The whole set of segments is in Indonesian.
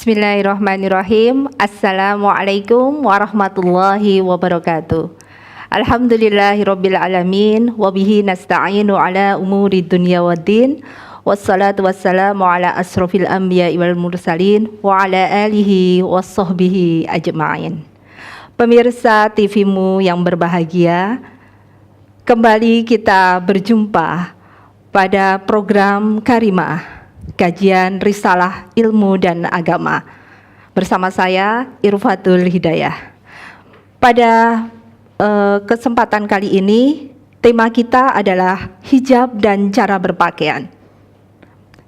Bismillahirrahmanirrahim. Assalamualaikum warahmatullahi wabarakatuh. Alhamdulillahirabbil alamin wa bihi nasta'inu ala umuri dunya waddin. Wassalatu wassalamu ala asrofil anbiya'i wal mursalin wa ala alihi wassahbihi ajma'in. Pemirsa TV-mu yang berbahagia, kembali kita berjumpa pada program Karimah, kajian Risalah Ilmu dan Agama bersama saya Irfatul Hidayah. Pada kesempatan kali ini tema kita adalah hijab dan cara berpakaian.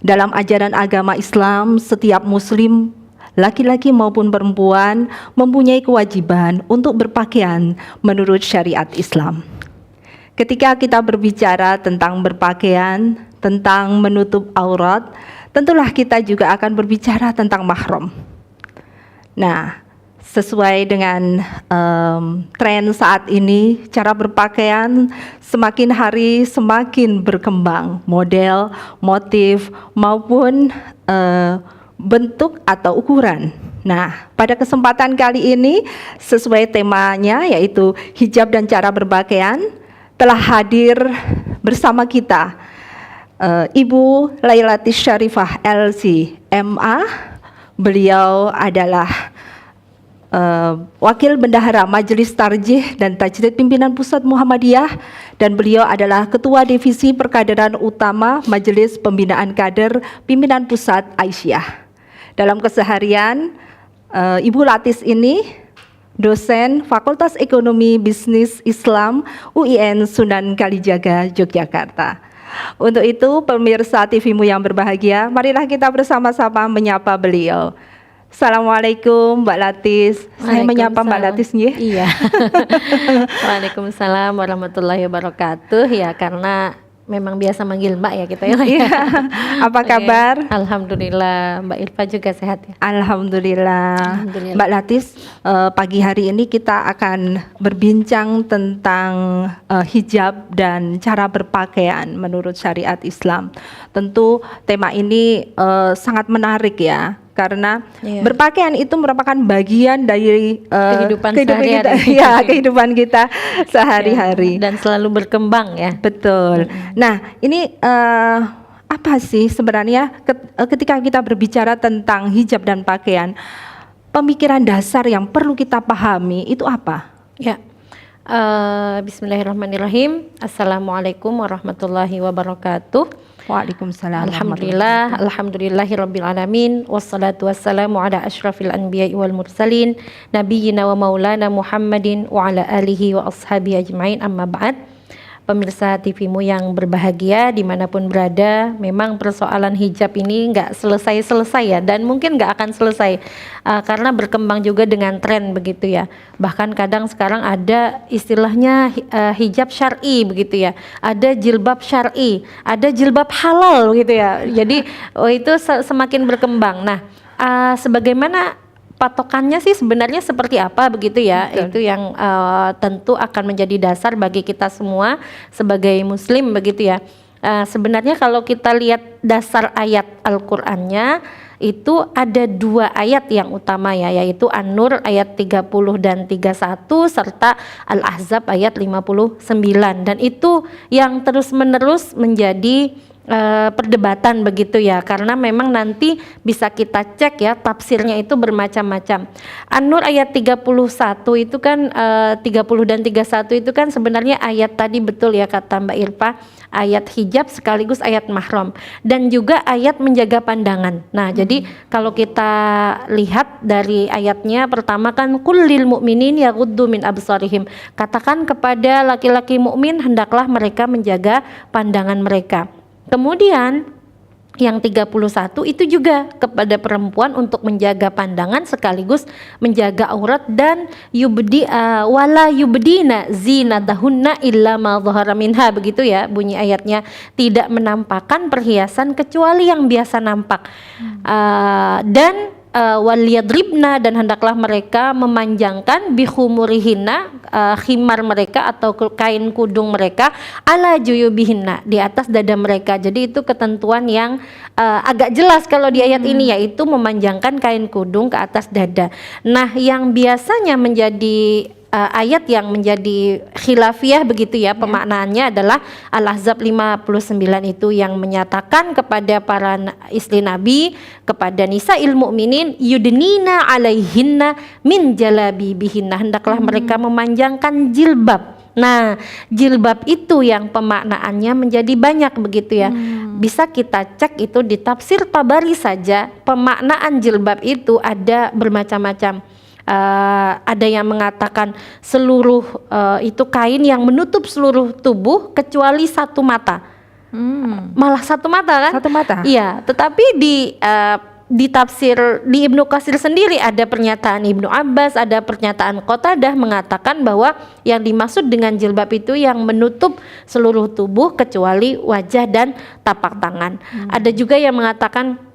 Dalam ajaran agama Islam, setiap muslim laki-laki maupun perempuan mempunyai kewajiban untuk berpakaian menurut syariat Islam. Ketika kita berbicara tentang berpakaian, tentang menutup aurat, tentulah kita juga akan berbicara tentang mahram. Nah, sesuai dengan tren saat ini, cara berpakaian semakin hari semakin berkembang, model, motif, maupun bentuk atau ukuran. Nah, pada kesempatan kali ini, sesuai temanya yaitu hijab dan cara berpakaian, telah hadir bersama kita Ibu Lailatis Syarifah LC MA. Beliau adalah Wakil Bendahara Majelis Tarjih dan Tajdid Pimpinan Pusat Muhammadiyah, dan beliau adalah Ketua Divisi Perkaderan Utama Majelis Pembinaan Kader Pimpinan Pusat Aisyah. Dalam keseharian, Ibu Latis ini dosen Fakultas Ekonomi Bisnis Islam UIN Sunan Kalijaga, Yogyakarta. Untuk itu, pemirsa TV-mu yang berbahagia, marilah kita bersama-sama menyapa beliau. Assalamualaikum Mbak Latis. Saya menyapa Mbak Latis nih. Iya. Waalaikumsalam warahmatullahi wabarakatuh. Ya, karena memang biasa manggil Mbak ya kita ya. Iya. Apa kabar? Alhamdulillah. Mbak Irfa juga sehat ya. Alhamdulillah. Mbak Latis, pagi hari ini kita akan berbincang tentang hijab dan cara berpakaian menurut syariat Islam. Tentu tema ini sangat menarik ya, karena berpakaian itu merupakan bagian dari kehidupan kita, ya, kehidupan kita sehari-hari, dan selalu berkembang ya. Betul. Nah, ini apa sih sebenarnya ketika kita berbicara tentang hijab dan pakaian, pemikiran dasar yang perlu kita pahami itu apa? Ya. Bismillahirrahmanirrahim. Assalamualaikum warahmatullahi wabarakatuh. Waalaikumsalam. Alhamdulillahirabbil alamin, wassalatu wassalamu ala asyrafil anbiya'i wal mursalin, nabiyyina wa maulana Muhammadin wa ala alihi wa ashabihi ajmain, amma ba'd. Pemirsa TV-mu yang berbahagia dimanapun berada, memang persoalan hijab ini nggak selesai-selesai ya, dan mungkin nggak akan selesai karena berkembang juga dengan tren begitu ya. Bahkan kadang sekarang ada istilahnya hijab syar'i begitu ya, ada jilbab syar'i, ada jilbab halal gitu ya. Jadi itu semakin berkembang. Nah, sebagaimana patokannya sih sebenarnya seperti apa begitu ya. Betul. Itu yang tentu akan menjadi dasar bagi kita semua sebagai muslim begitu ya. Sebenarnya kalau kita lihat dasar ayat Al-Qur'annya itu ada dua ayat yang utama ya, yaitu An-Nur ayat 30 dan 31 serta Al-Ahzab ayat 59, dan itu yang terus-menerus menjadi perdebatan begitu ya, karena memang nanti bisa kita cek ya, tafsirnya itu bermacam-macam. An-Nur ayat 31 itu kan 30 dan 31 itu kan sebenarnya ayat tadi, betul ya kata Mbak Irfa, ayat hijab sekaligus ayat mahram dan juga ayat menjaga pandangan. Nah, jadi kalau kita lihat dari ayatnya pertama kan kullil mu'minin yaghuddu min absarihim. Katakan kepada laki-laki mukmin hendaklah mereka menjaga pandangan mereka. Kemudian yang 31 itu juga kepada perempuan untuk menjaga pandangan sekaligus menjaga aurat, dan wala yubdina zinatahunna illa ma dhahara minha, begitu ya bunyi ayatnya, tidak menampakkan perhiasan kecuali yang biasa nampak. Dan waliyadribna, dan hendaklah mereka memanjangkan bihumurihinna, khimar mereka atau kain kudung mereka, ala juyubihinna, di atas dada mereka. Jadi itu ketentuan yang agak jelas kalau di ayat ini, yaitu memanjangkan kain kudung ke atas dada. Nah, yang biasanya menjadi ayat yang menjadi khilafiyah begitu ya, pemaknaannya adalah Al-Ahzab 59 itu yang menyatakan kepada para istri Nabi, kepada nisa'il mu'minin, yudnina alaihinna min jalabibihinna, hendaklah mereka memanjangkan jilbab. Nah, jilbab itu yang pemaknaannya menjadi banyak begitu ya. Bisa kita cek itu di tafsir Tabari saja, pemaknaan jilbab itu ada bermacam-macam. Ada yang mengatakan seluruh itu kain yang menutup seluruh tubuh kecuali satu mata. Malah satu mata kan? Satu mata. Iya, tetapi di tafsir di Ibnu Katsir sendiri ada pernyataan Ibnu Abbas, ada pernyataan Qatadah mengatakan bahwa yang dimaksud dengan jilbab itu yang menutup seluruh tubuh kecuali wajah dan tapak tangan. Ada juga yang mengatakan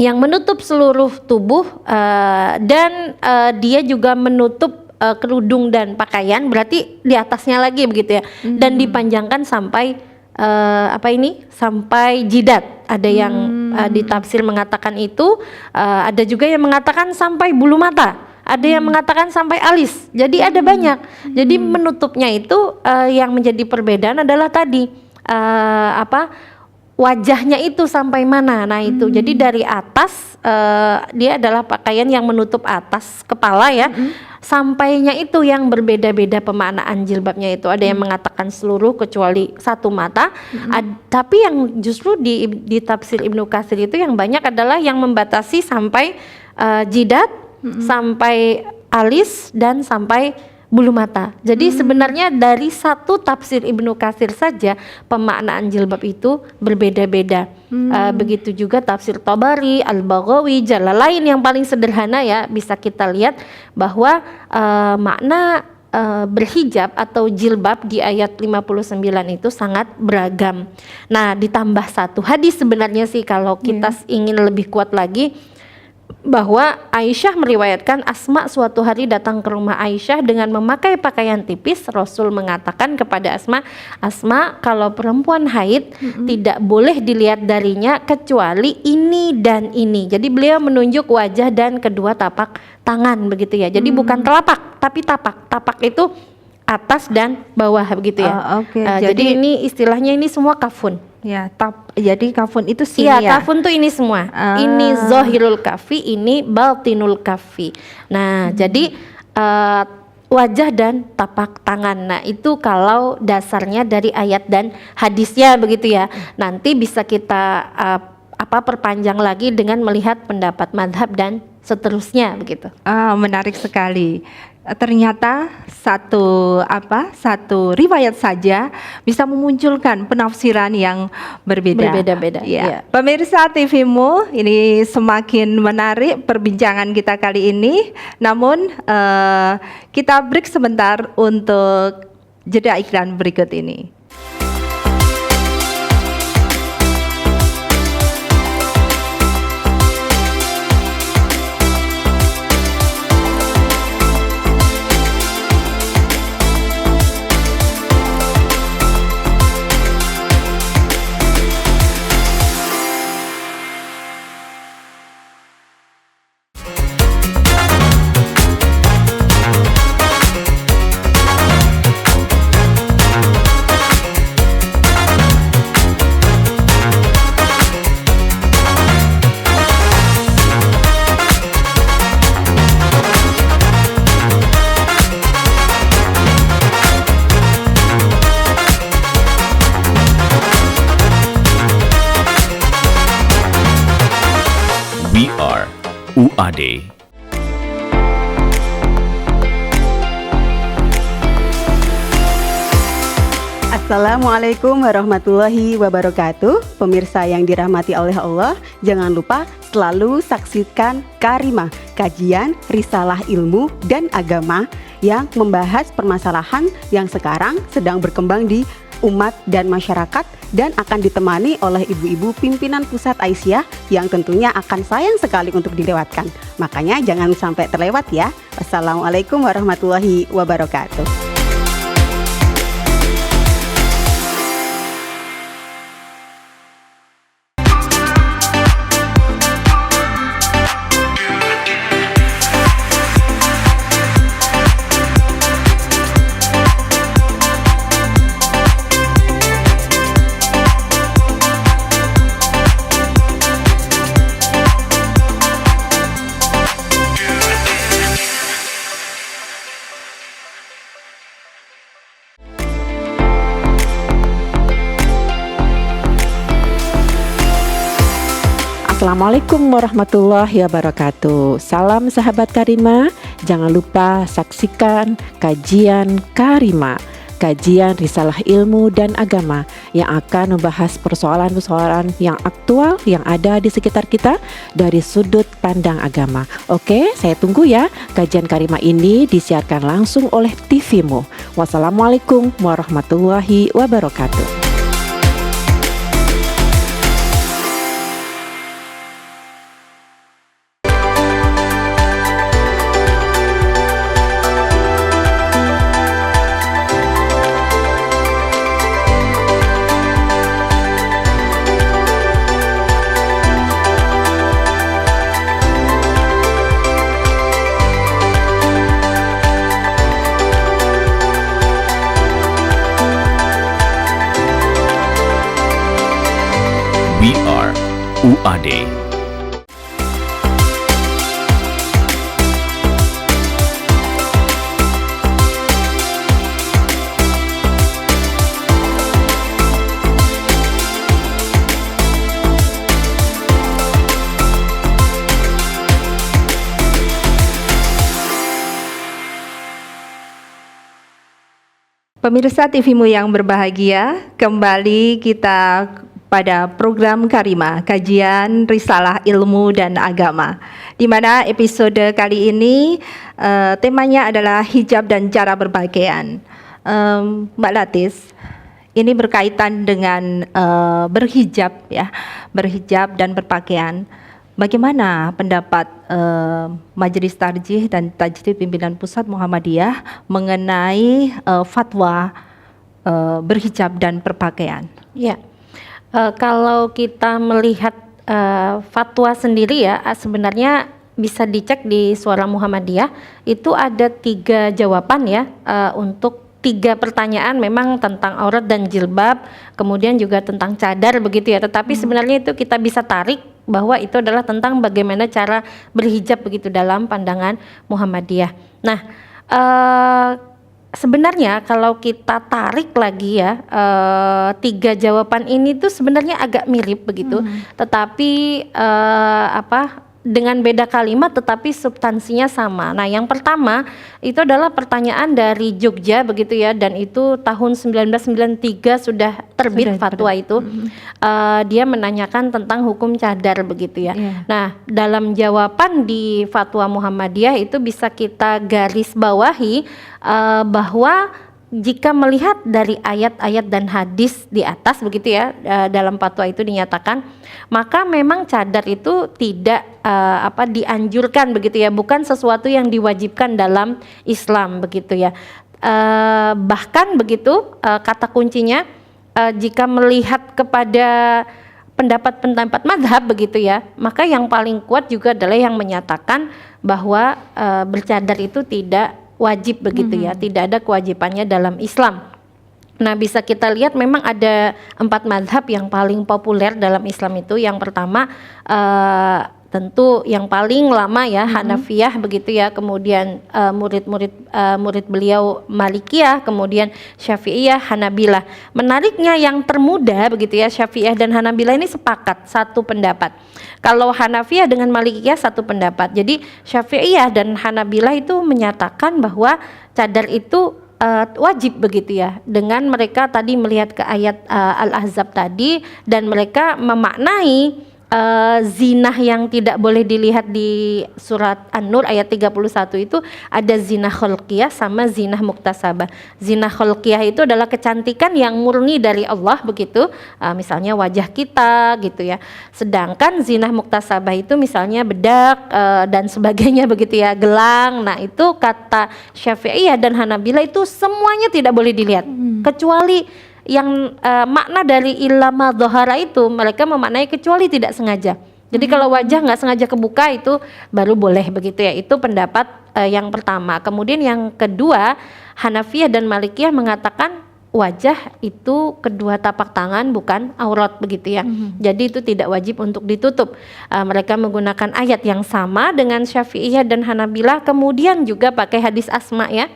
yang menutup seluruh tubuh dan dia juga menutup kerudung dan pakaian, berarti di atasnya lagi begitu ya, dan dipanjangkan sampai sampai jidat. Ada yang di tafsir mengatakan itu, ada juga yang mengatakan sampai bulu mata, ada yang mengatakan sampai alis. Jadi ada banyak. Jadi menutupnya itu yang menjadi perbedaan adalah tadi wajahnya itu sampai mana. Nah itu jadi dari atas dia adalah pakaian yang menutup atas kepala ya, sampainya itu yang berbeda-beda pemaknaan jilbabnya itu. Ada yang mengatakan seluruh kecuali satu mata, tapi yang justru di tafsir Ibnu Katsir itu yang banyak adalah yang membatasi sampai jidat, sampai alis, dan sampai bulu mata. Jadi sebenarnya dari satu tafsir Ibnu Katsir saja pemaknaan jilbab itu berbeda-beda. Begitu juga tafsir Tabari, Al-Baghawi, Jalalain yang paling sederhana ya, bisa kita lihat bahwa makna berhijab atau jilbab di ayat 59 itu sangat beragam. Nah, ditambah satu hadis sebenarnya sih kalau kita ingin lebih kuat lagi, bahwa Aisyah meriwayatkan Asma suatu hari datang ke rumah Aisyah dengan memakai pakaian tipis. Rasul mengatakan kepada Asma, Asma, kalau perempuan haid tidak boleh dilihat darinya kecuali ini dan ini. Jadi beliau menunjuk wajah dan kedua tapak tangan begitu ya. Jadi bukan telapak tapi tapak. Tapak itu atas dan bawah begitu ya. Jadi ini istilahnya ini semua kafun. Ya, jadi kafun itu sini ya. ya. Kafun tuh ini semua. Ini zahirul kafi, ini batinul kafi. Nah, jadi wajah dan tapak tangan. Nah, itu kalau dasarnya dari ayat dan hadisnya begitu ya. Nanti bisa kita perpanjang lagi dengan melihat pendapat madhab dan seterusnya begitu. Menarik sekali. Ternyata satu riwayat saja bisa memunculkan penafsiran yang berbeda-beda. Ya. Pemirsa TV-mu, ini semakin menarik perbincangan kita kali ini. Namun kita break sebentar untuk jeda iklan berikut ini. We are UAD. Assalamualaikum warahmatullahi wabarakatuh. Pemirsa yang dirahmati oleh Allah, jangan lupa selalu saksikan Karimah, kajian risalah ilmu dan agama yang membahas permasalahan yang sekarang sedang berkembang di umat dan masyarakat, dan akan ditemani oleh ibu-ibu pimpinan pusat Aisyah yang tentunya akan sayang sekali untuk dilewatkan. Makanya jangan sampai terlewat ya. Wassalamualaikum warahmatullahi wabarakatuh. Assalamualaikum warahmatullahi wabarakatuh. Salam sahabat Karimah. Jangan lupa saksikan kajian Karimah, kajian Risalah Ilmu dan Agama yang akan membahas persoalan-persoalan yang aktual yang ada di sekitar kita dari sudut pandang agama. Oke, saya tunggu ya. Kajian Karimah ini disiarkan langsung oleh TVmu. Wassalamualaikum warahmatullahi wabarakatuh. We are UAD. Pemirsa TVmu yang berbahagia, kembali kita pada program Karimah, kajian Risalah Ilmu dan Agama, di mana episode kali ini temanya adalah hijab dan cara berpakaian. Mbak Latis, ini berkaitan dengan berhijab ya, berhijab dan berpakaian. Bagaimana pendapat Majelis Tarjih dan Tajdid Pimpinan Pusat Muhammadiyah mengenai fatwa berhijab dan berpakaian? Ya, kalau kita melihat fatwa sendiri ya, sebenarnya bisa dicek di Suara Muhammadiyah, itu ada 3 jawaban ya untuk 3 pertanyaan memang tentang aurat dan jilbab, kemudian juga tentang cadar begitu ya. Tetapi sebenarnya itu kita bisa tarik bahwa itu adalah tentang bagaimana cara berhijab begitu dalam pandangan Muhammadiyah. Nah, sebenarnya kalau kita tarik lagi ya, 3 jawaban ini tuh sebenarnya agak mirip begitu, tetapi dengan beda kalimat tetapi substansinya sama. Nah, yang pertama itu adalah pertanyaan dari Jogja begitu ya, dan itu tahun 1993 sudah terbit fatwa itu. Dia menanyakan tentang hukum cadar begitu ya. Nah, dalam jawaban di fatwa Muhammadiyah itu bisa kita garis bawahi bahwa jika melihat dari ayat-ayat dan hadis di atas begitu ya, dalam fatwa itu dinyatakan, maka memang cadar itu tidak dianjurkan begitu ya, bukan sesuatu yang diwajibkan dalam Islam begitu ya. Bahkan begitu kata kuncinya, jika melihat kepada pendapat-pendapat madhab begitu ya, maka yang paling kuat juga adalah yang menyatakan bahwa bercadar itu tidak wajib begitu ya, tidak ada kewajibannya dalam Islam. Nah, bisa kita lihat memang ada 4 madhab yang paling populer dalam Islam itu. Yang pertama tentu yang paling lama ya Hanafiyah begitu ya, kemudian murid beliau Malikiyah, kemudian Syafi'iyah, Hanabilah. Menariknya yang termuda begitu ya, Syafi'iyah dan Hanabilah ini sepakat satu pendapat. Kalau Hanafiyah dengan Malikiyah satu pendapat. Jadi Syafi'iyah dan Hanabilah itu menyatakan bahwa cadar itu wajib begitu ya, dengan mereka tadi melihat ke ayat Al-Ahzab tadi, dan mereka memaknai zinah yang tidak boleh dilihat di surat An-Nur ayat 31 itu ada zinah khalqiyah sama zinah muktasabah. Zinah khalqiyah itu adalah kecantikan yang murni dari Allah begitu, misalnya wajah kita gitu ya. Sedangkan zinah muktasabah itu misalnya bedak dan sebagainya begitu ya, gelang. Nah, itu kata Syafi'iyah dan Hanabila itu semuanya tidak boleh dilihat kecuali yang makna dari ilama dhohara itu mereka memaknai kecuali tidak sengaja. Jadi kalau wajah nggak sengaja kebuka itu baru boleh begitu ya. Itu pendapat yang pertama. Kemudian yang kedua, Hanafiyah dan Malikiyah mengatakan wajah itu kedua tapak tangan bukan aurat begitu ya. Jadi itu tidak wajib untuk ditutup. Mereka menggunakan ayat yang sama dengan Syafi'iyah dan Hanabilah, kemudian juga pakai hadis Asma ya.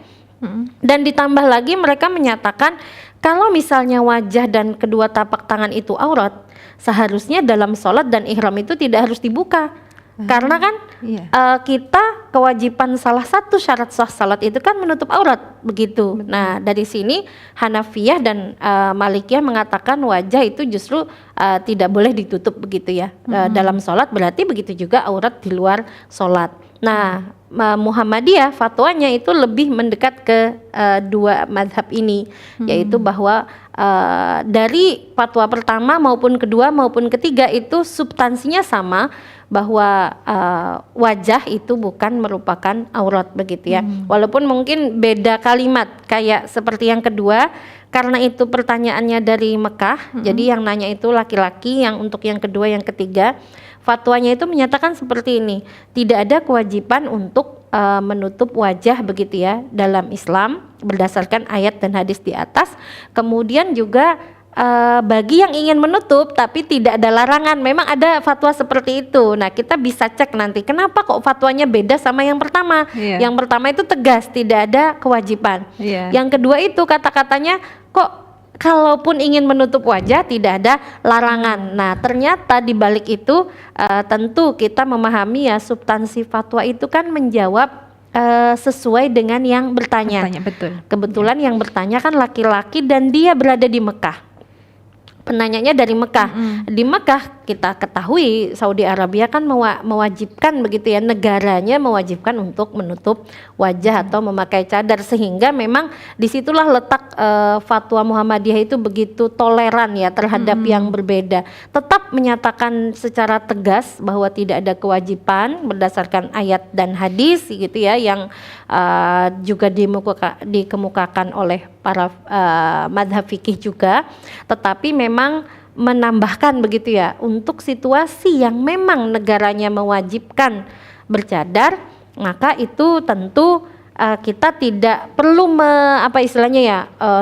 Dan ditambah lagi mereka menyatakan kalau misalnya wajah dan kedua tapak tangan itu aurat, seharusnya dalam sholat dan ihram itu tidak harus dibuka. Karena kan kita kewajiban salah satu syarat sah salat itu kan menutup aurat begitu. Nah, dari sini Hanafiyah dan Malikiyah mengatakan wajah itu justru tidak boleh ditutup begitu ya. Dalam sholat berarti begitu juga aurat di luar sholat. Nah, Muhammadiyah fatwanya itu lebih mendekat ke dua mazhab ini, yaitu bahwa dari fatwa pertama maupun kedua maupun ketiga itu substansinya sama, bahwa wajah itu bukan merupakan aurat begitu ya. Walaupun mungkin beda kalimat kayak seperti yang kedua, karena itu pertanyaannya dari Mekah, jadi yang nanya itu laki-laki, yang untuk yang kedua yang ketiga fatwanya itu menyatakan seperti ini, tidak ada kewajiban untuk menutup wajah begitu ya dalam Islam berdasarkan ayat dan hadis di atas. Kemudian juga bagi yang ingin menutup tapi tidak ada larangan, memang ada fatwa seperti itu. Nah, kita bisa cek nanti kenapa kok fatwanya beda sama yang pertama. Yang pertama itu tegas tidak ada kewajiban. Yang kedua itu kata-katanya kok kalaupun ingin menutup wajah tidak ada larangan. Nah, ternyata di balik itu tentu kita memahami ya substansi fatwa itu kan menjawab sesuai dengan yang bertanya. Betul. Kebetulan yang bertanya kan laki-laki dan dia berada di Mekah. Penanyanya dari Mekah. Di Mekah kita ketahui Saudi Arabia kan mewajibkan begitu ya, negaranya mewajibkan untuk menutup wajah atau memakai cadar, sehingga memang disitulah letak fatwa Muhammadiyah itu begitu toleran ya terhadap yang berbeda. Tetap menyatakan secara tegas bahwa tidak ada kewajiban berdasarkan ayat dan hadis gitu ya, yang juga dikemukakan oleh para madhab fikih juga, tetapi memang menambahkan begitu ya untuk situasi yang memang negaranya mewajibkan bercadar, maka itu tentu kita tidak perlu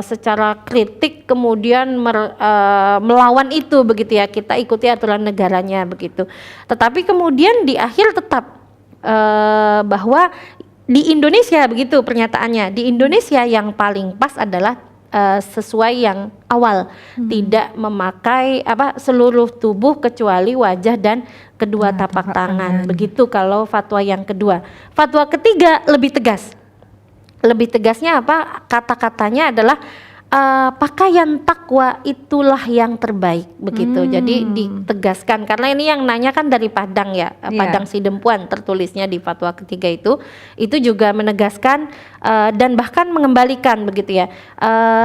secara kritik kemudian melawan itu begitu ya, kita ikuti aturan negaranya begitu. Tetapi kemudian di akhir tetap bahwa di Indonesia begitu pernyataannya, di Indonesia yang paling pas adalah sesuai yang awal, tidak memakai seluruh tubuh kecuali wajah dan kedua tapak tangan. Begitu kalau fatwa yang kedua. Fatwa ketiga lebih tegas. Lebih tegasnya apa? Kata-katanya adalah pakaian takwa itulah yang terbaik begitu. Jadi ditegaskan, karena ini yang nanya kan dari Padang ya, Padang Sidempuan tertulisnya di fatwa ketiga itu juga menegaskan dan bahkan mengembalikan begitu ya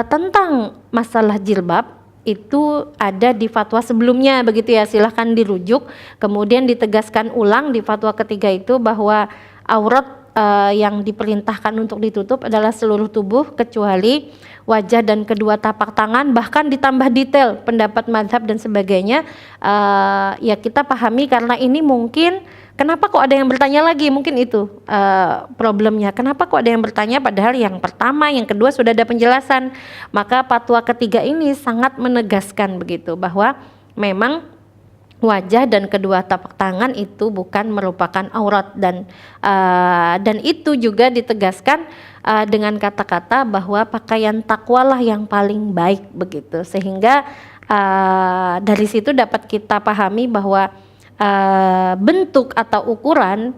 tentang masalah jilbab. Itu ada di fatwa sebelumnya begitu ya, silahkan dirujuk. Kemudian ditegaskan ulang di fatwa ketiga itu bahwa aurat yang diperintahkan untuk ditutup adalah seluruh tubuh kecuali wajah dan kedua tapak tangan, bahkan ditambah detail pendapat mazhab dan sebagainya. Ya kita pahami, karena ini mungkin kenapa kok ada yang bertanya lagi, mungkin itu problemnya, kenapa kok ada yang bertanya padahal yang pertama yang kedua sudah ada penjelasan. Maka fatwa ketiga ini sangat menegaskan begitu bahwa memang wajah dan kedua tapak tangan itu bukan merupakan aurat, dan itu juga ditegaskan dengan kata-kata bahwa pakaian takwalah yang paling baik begitu, sehingga dari situ dapat kita pahami bahwa bentuk atau ukuran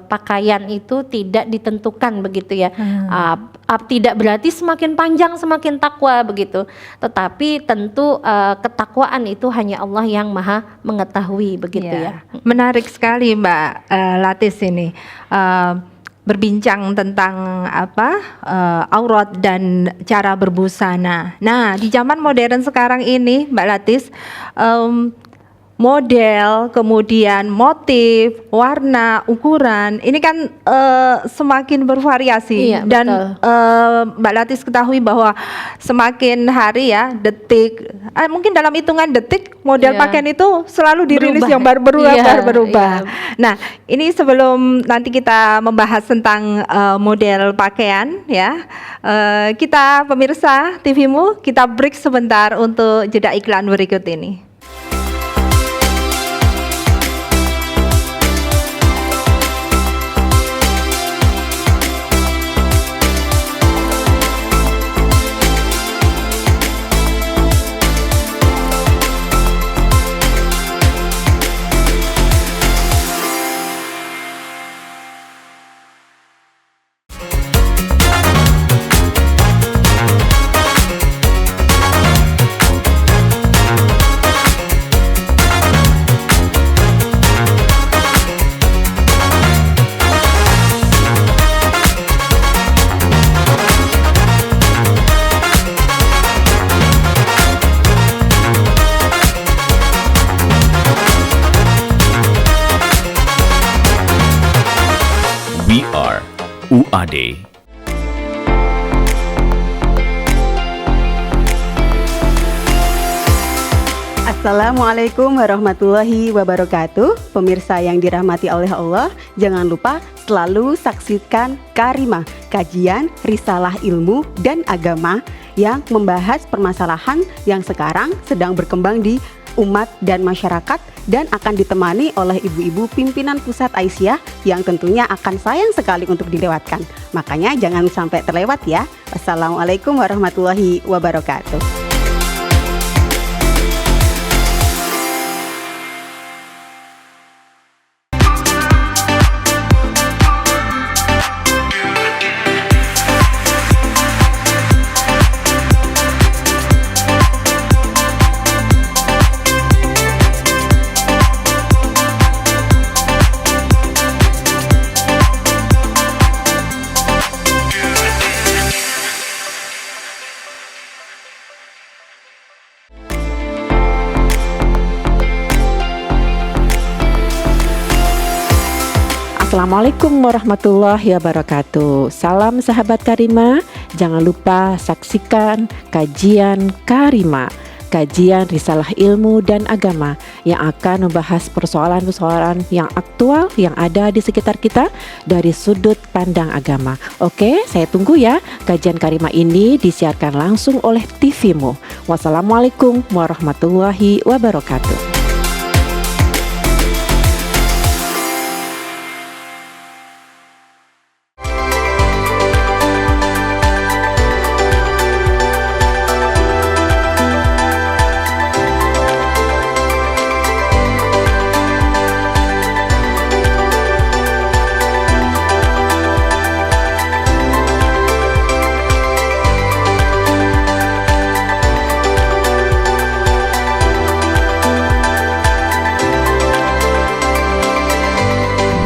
pakaian itu tidak ditentukan begitu ya. Tidak berarti semakin panjang semakin takwa begitu. Tetapi tentu ketakwaan itu hanya Allah yang Maha mengetahui begitu ya. Menarik sekali Mbak Latis ini. Berbincang tentang aurat dan cara berbusana. Nah, di zaman modern sekarang ini, Mbak Latis, model, kemudian motif, warna, ukuran, ini kan semakin bervariasi. Iya, dan betul. Mbak Latis ketahui bahwa semakin hari ya, detik, mungkin dalam hitungan detik model Iya. pakaian itu selalu dirilis Berubah. yang berubah, Iya, berubah. iya. Nah, ini sebelum nanti kita membahas tentang model pakaian ya, kita pemirsa TVmu, kita break sebentar untuk jeda iklan berikut ini. We are UAD. Assalamualaikum warahmatullahi wabarakatuh. Pemirsa yang dirahmati oleh Allah, jangan lupa selalu saksikan Karimah, kajian risalah ilmu dan agama yang membahas permasalahan yang sekarang sedang berkembang di umat dan masyarakat, dan akan ditemani oleh ibu-ibu pimpinan pusat Aisyah yang tentunya akan sayang sekali untuk dilewatkan. Makanya jangan sampai terlewat ya. Wassalamualaikum warahmatullahi wabarakatuh. Assalamualaikum warahmatullahi wabarakatuh. Salam sahabat Karimah. Jangan lupa saksikan kajian Karimah, kajian risalah ilmu dan agama yang akan membahas persoalan-persoalan yang aktual yang ada di sekitar kita dari sudut pandang agama. Oke, saya tunggu ya. Kajian Karimah ini disiarkan langsung oleh TVmu. Wassalamualaikum warahmatullahi wabarakatuh.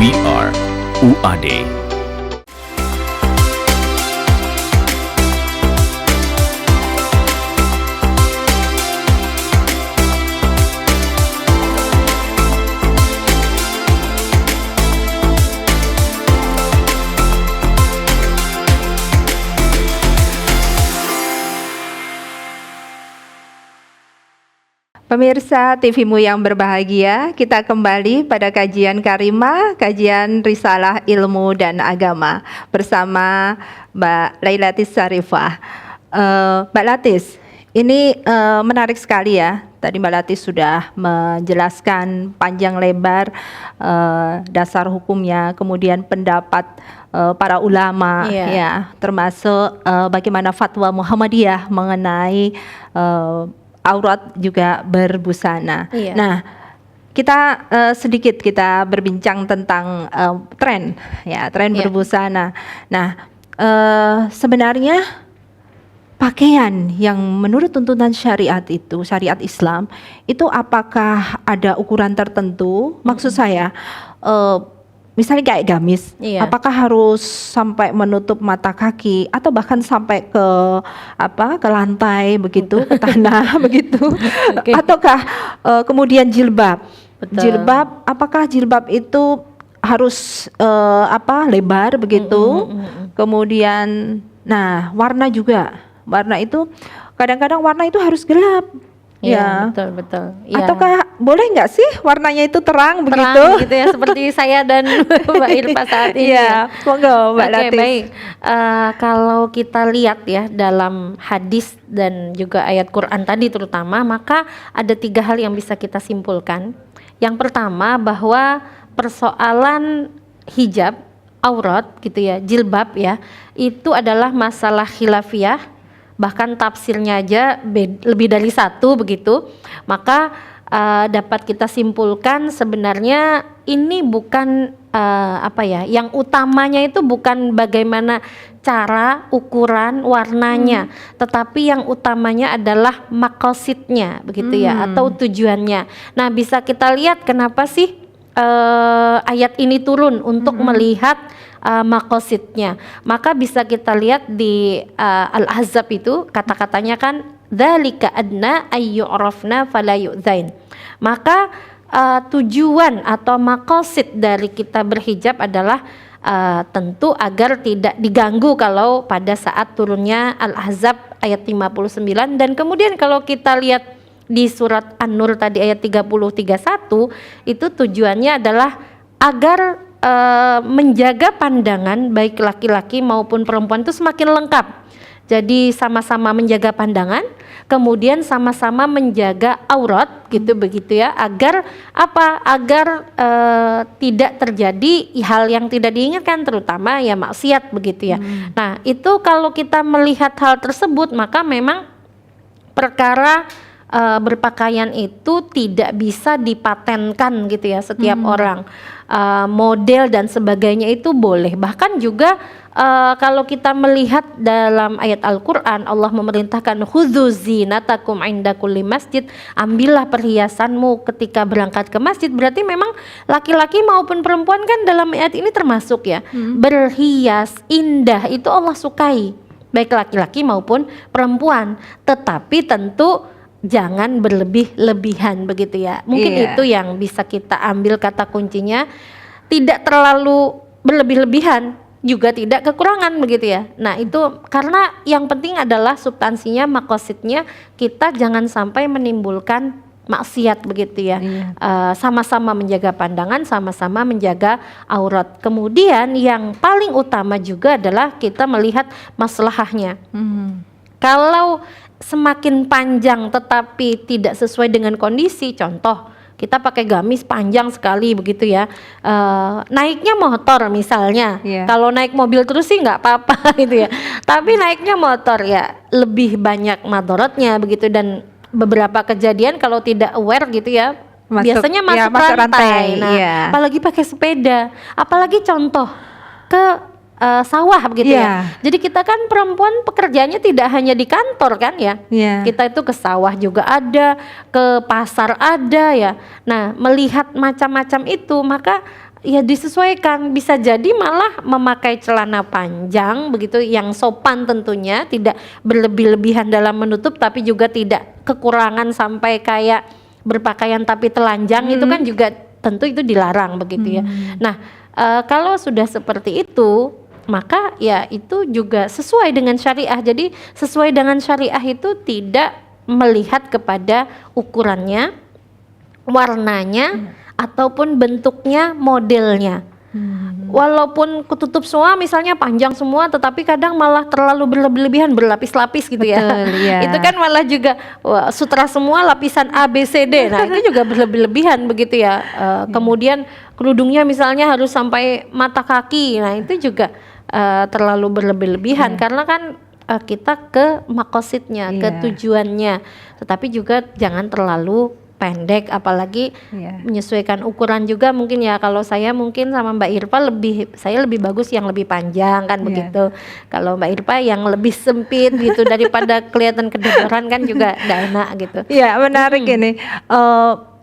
We are UAD. Pemirsa TVmu yang berbahagia, kita kembali pada kajian Karimah, kajian risalah ilmu dan agama bersama Mbak Lailatis Sarifah. Mbak Latis, ini menarik sekali ya. Tadi Mbak Latis sudah menjelaskan panjang lebar dasar hukumnya, kemudian pendapat para ulama, Iya. ya, termasuk bagaimana fatwa Muhammadiyah mengenai aurat juga berbusana. Iya. Nah, kita sedikit kita berbincang tentang tren ya, tren Ya. berbusana. Nah, sebenarnya pakaian yang menurut tuntunan syariat itu, syariat Islam, itu apakah ada ukuran tertentu? Maksud saya, misalnya kayak gamis, Iya. apakah harus sampai menutup mata kaki atau bahkan sampai ke ke lantai begitu, ke tanah begitu? Oke. Ataukah kemudian jilbab? Betul. Jilbab, apakah jilbab itu harus lebar begitu? Kemudian, nah warna juga. Warna itu kadang-kadang warna itu harus gelap, Iya, ya. betul. Ya. Ataukah boleh nggak sih warnanya itu terang, Terang begitu? gitu ya, seperti saya dan Mbak Irfa saat ini. Iya, monggo Mbak Oke, Latif. baik. Kalau kita lihat ya dalam hadis dan juga ayat Quran tadi terutama, maka ada 3 hal yang bisa kita simpulkan. Yang pertama bahwa persoalan hijab, aurat gitu ya, jilbab ya, itu adalah masalah khilafiyah, bahkan tafsirnya aja lebih dari 1 begitu. Maka dapat kita simpulkan sebenarnya ini bukan yang utamanya itu bukan bagaimana cara, ukuran, warnanya, tetapi yang utamanya adalah makosidnya begitu ya, atau tujuannya. Nah, bisa kita lihat kenapa sih ayat ini turun untuk melihat makosidnya. Maka bisa kita lihat di Al-Ahzab itu kata-katanya kan dzalika adna ayyurafna fala yu'zain. Maka tujuan atau makosid dari kita berhijab adalah tentu agar tidak diganggu kalau pada saat turunnya Al-Ahzab ayat 59. Dan kemudian kalau kita lihat di surat An-Nur tadi ayat 30-31 itu tujuannya adalah agar menjaga pandangan baik laki-laki maupun perempuan itu semakin lengkap. Jadi sama-sama menjaga pandangan, kemudian sama-sama menjaga aurat gitu begitu ya, agar apa? Agar tidak terjadi hal yang tidak diinginkan, terutama ya maksiat begitu ya. Nah, itu kalau kita melihat hal tersebut, maka memang perkara berpakaian itu tidak bisa dipatenkan gitu ya setiap orang. Model dan sebagainya itu boleh. Bahkan juga kalau kita melihat dalam ayat Al-Quran, Allah memerintahkan khudzu zinatakum inda kulli masjid, ambillah perhiasanmu ketika berangkat ke masjid. Berarti memang laki-laki maupun perempuan kan dalam ayat ini termasuk ya, berhias indah itu Allah sukai, baik laki-laki maupun perempuan. Tetapi tentu jangan berlebih-lebihan begitu ya. Mungkin Iya. itu yang bisa kita ambil kata kuncinya, tidak terlalu berlebih-lebihan, juga tidak kekurangan begitu ya. Nah, itu karena yang penting adalah substansinya, makosidnya, kita jangan sampai menimbulkan maksiat begitu ya. Iya. Sama-sama menjaga pandangan, sama-sama menjaga aurat. Kemudian yang paling utama juga adalah kita melihat maslahahnya. Kalau semakin panjang tetapi tidak sesuai dengan kondisi, contoh kita pakai gamis panjang sekali begitu ya, naiknya motor misalnya, Iya. kalau naik mobil terus sih nggak apa-apa gitu ya, tapi naiknya motor ya lebih banyak madorotnya begitu. Dan beberapa kejadian kalau tidak aware gitu ya, biasanya masuk rantai. Nah, iya. apalagi pakai sepeda, apalagi contoh ke sawah begitu ya. Iya. Jadi kita kan perempuan pekerjaannya tidak hanya di kantor kan ya. Iya. Kita itu ke sawah juga ada, ke pasar ada ya. Nah, melihat macam-macam itu maka ya disesuaikan. Bisa jadi malah memakai celana panjang begitu yang sopan tentunya, tidak berlebih-lebihan dalam menutup tapi juga tidak kekurangan sampai kayak berpakaian tapi telanjang, itu kan juga tentu itu dilarang begitu ya. Nah, kalau sudah seperti itu maka ya itu juga sesuai dengan syariah. Jadi sesuai dengan syariah itu tidak melihat kepada ukurannya, warnanya, ataupun bentuknya, modelnya. Walaupun ketutup semua misalnya panjang semua, tetapi kadang malah terlalu berlebih-lebihan, berlapis-lapis gitu ya. Betul, iya. Itu kan malah juga sutra semua lapisan A, B, C, D. Nah, itu juga berlebih-lebihan begitu ya. Kemudian kerudungnya misalnya harus sampai mata kaki. Nah, itu juga terlalu berlebih-lebihan karena kan kita ke makosidnya, ke Iya. tujuannya. Tetapi juga jangan terlalu pendek, apalagi Iya. menyesuaikan ukuran juga mungkin ya. Kalau saya mungkin sama Mbak Irfa saya lebih bagus yang lebih panjang kan Iya. begitu. Kalau Mbak Irfa yang lebih sempit gitu daripada kelihatan kedodoran kan juga nggak enak gitu. Iya, menarik ini.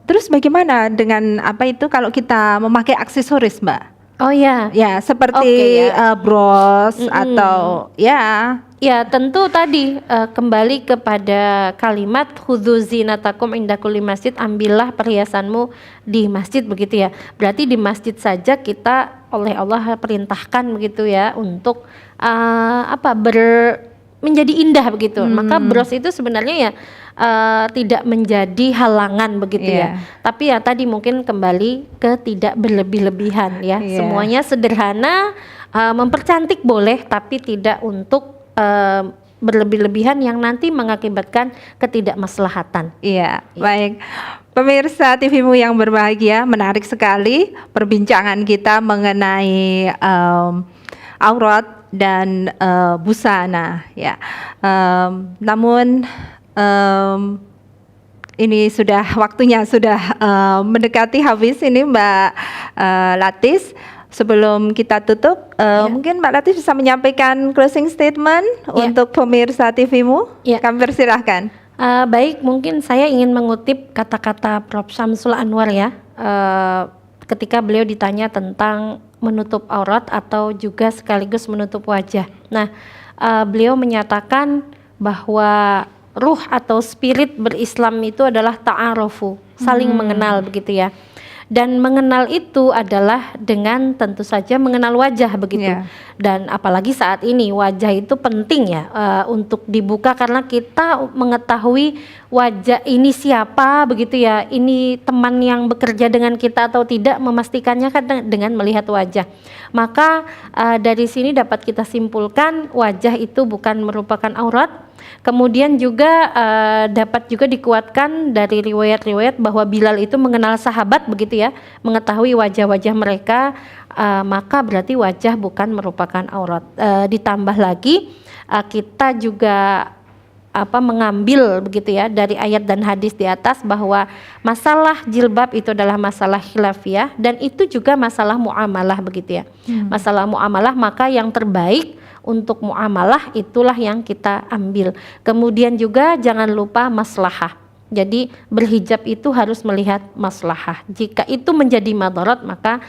Terus bagaimana dengan apa itu kalau kita memakai aksesoris, Mbak? Oh ya. Ya, seperti Oke, bros atau ya. Ya tentu tadi kembali kepada kalimat khudzu zinatakum inda kulli masjid, ambillah perhiasanmu di masjid begitu ya. Berarti di masjid saja kita oleh Allah perintahkan begitu ya untuk menjadi indah begitu. Maka bros itu sebenarnya ya tidak menjadi halangan begitu ya. Tapi ya tadi mungkin kembali ke tidak berlebih-lebihan ya. Iya. Semuanya sederhana, mempercantik boleh tapi tidak untuk berlebih-lebihan yang nanti mengakibatkan ketidakmaslahatan. Iya, baik. Pemirsa TV-mu yang berbahagia, menarik sekali perbincangan kita mengenai aurat dan busana ya. Namun ini sudah waktunya sudah mendekati habis ini Mbak Latis. Sebelum kita tutup, mungkin Mbak Latis bisa menyampaikan closing statement untuk pemirsa TV-mu. Ya. Kami persilahkan. Baik, mungkin saya ingin mengutip kata-kata Prof. Syamsul Anwar ya, ketika beliau ditanya tentang menutup aurat atau juga sekaligus menutup wajah. Nah, beliau menyatakan bahwa ruh atau spirit berislam itu adalah ta'arufu, saling mengenal begitu ya. Dan mengenal itu adalah dengan tentu saja mengenal wajah begitu. Yeah. Dan apalagi saat ini wajah itu penting ya untuk dibuka karena kita mengetahui wajah ini siapa begitu ya. Ini teman yang bekerja dengan kita atau tidak, memastikannya kan dengan melihat wajah. Maka dari sini dapat kita simpulkan wajah itu bukan merupakan aurat. Kemudian juga dapat juga dikuatkan dari riwayat-riwayat bahwa Bilal itu mengenal sahabat begitu ya, mengetahui wajah-wajah mereka, maka berarti wajah bukan merupakan aurat. Ditambah lagi kita juga mengambil begitu ya dari ayat dan hadis di atas bahwa masalah jilbab itu adalah masalah khilafiyah dan itu juga masalah muamalah begitu ya. Masalah muamalah, maka yang terbaik untuk muamalah itulah yang kita ambil. Kemudian juga jangan lupa maslahah. Jadi berhijab itu harus melihat maslahah. Jika itu menjadi madarat maka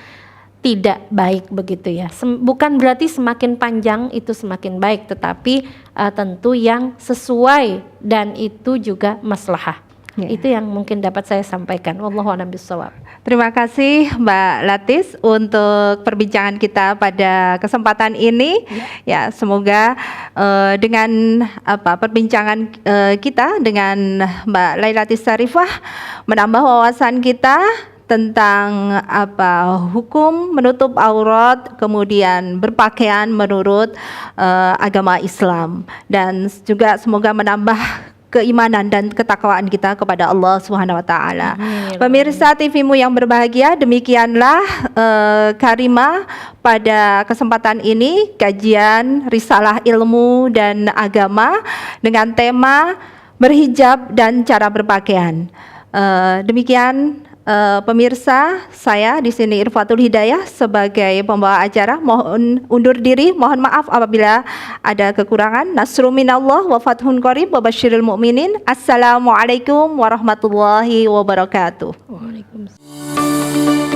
tidak baik begitu ya. Bukan berarti semakin panjang itu semakin baik, tetapi tentu yang sesuai dan itu juga maslahah. Ya. Itu yang mungkin dapat saya sampaikan. Wallahu a'lam bishawab. Terima kasih Mbak Latis untuk perbincangan kita pada kesempatan ini. Ya, semoga dengan perbincangan kita dengan Mbak Lailatis Sarifah menambah wawasan kita tentang hukum menutup aurat, kemudian berpakaian menurut agama Islam, dan juga semoga menambah keimanan dan ketakwaan kita kepada Allah Subhanahu wa taala. Pemirsa TV-mu yang berbahagia, demikianlah Karimah pada kesempatan ini kajian Risalah Ilmu dan Agama dengan tema berhijab dan cara berpakaian. Demikian pemirsa, saya di sini Irfatul Hidayah sebagai pembawa acara mohon undur diri, mohon maaf apabila ada kekurangan. Nasrun minallah wa fathun qarib wa basyiril mu'minin. Assalamualaikum warahmatullahi wabarakatuh. Waalaikumsalam.